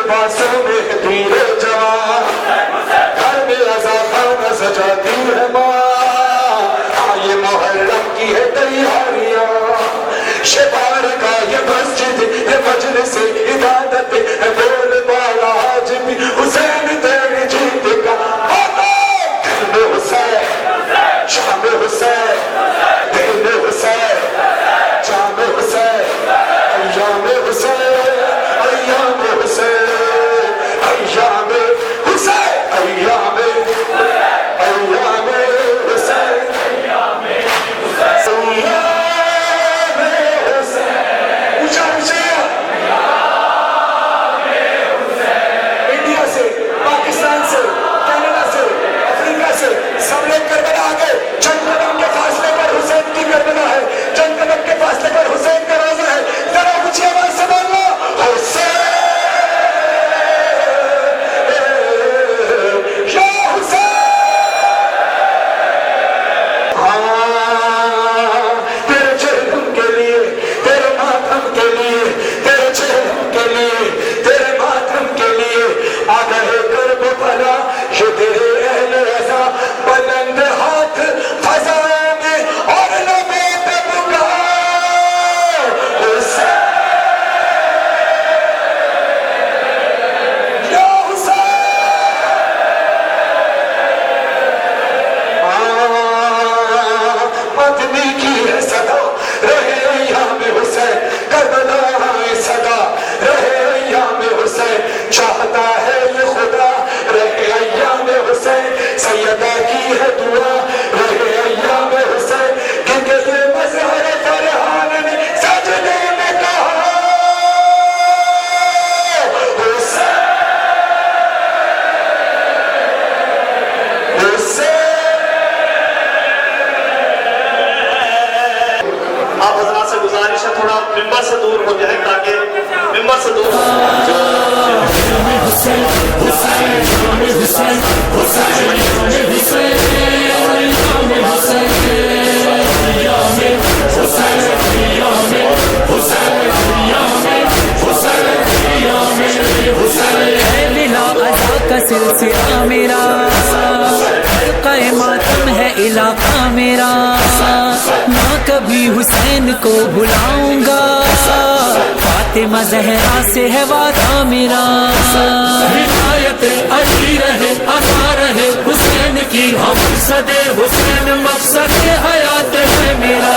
बासों में तीरे जवान, घर में अज़ाखाना सजाती है माँ। ये मुहर्रम की है तैयारियाँ, शबार का ये मस्जिद, ये मजलिस इबादत है, बोल बाला आज भी हुसैन तेरी जीत का। दिल में हुसैन, शाम में हुसैन, दिल में हुसैन, शाम में हुसैन, अय्याम में हुसैन, अय्याम में हुसैन, अय्याम में हुसैन, अय्याम में हुसैन, इंडिया से, पाकिस्तान से, कनाडा से, अफ्रीका से सब लोग करबला आ गए। चंद कदम के फासले पर हुसैन की करबला है, चंद कदम के फासले पर हुसैन का रोज़ा है। जरा ऊंची आवाज से बोलो हुसैन, या हुसैन। तेरे चेहरे के लिए, तेरे मातम के लिए, तेरे चेहरे के लिए, तेरे मातम के लिए आ गए करबला। ये तेरे अहले रज़ा बुलंद हाथ फज़ा में और लबों पे पुकार हुसैन, या हुसैन। मदनी की है सदा रहे अय्याम हुसैन, करबला है सदा रहे अय्याम हुसैन। चाहता है ये खुदा रहे अय्याम हुसैन, सैयदा की है दुआ रहे अय्याम हुसैन। क्योंकि ये मज़हर फरहान ने सजदे में कहा हुसैन, हुसैन। आप हजरात से गुजारिश है थोड़ा मिंबर से दूर हो जाए ताकि मिंबर से दूर का सिलसिला मेरा, हल्क़े मातम है इलाका मेरा, ना कभी हुसैन को भुलाऊंगा, फातिमा ज़हरा से है वादा मेरा। हिदायत अली रहे अता रहे हुसैन की, हम सदे हुसैन मकसद हयात है मेरा।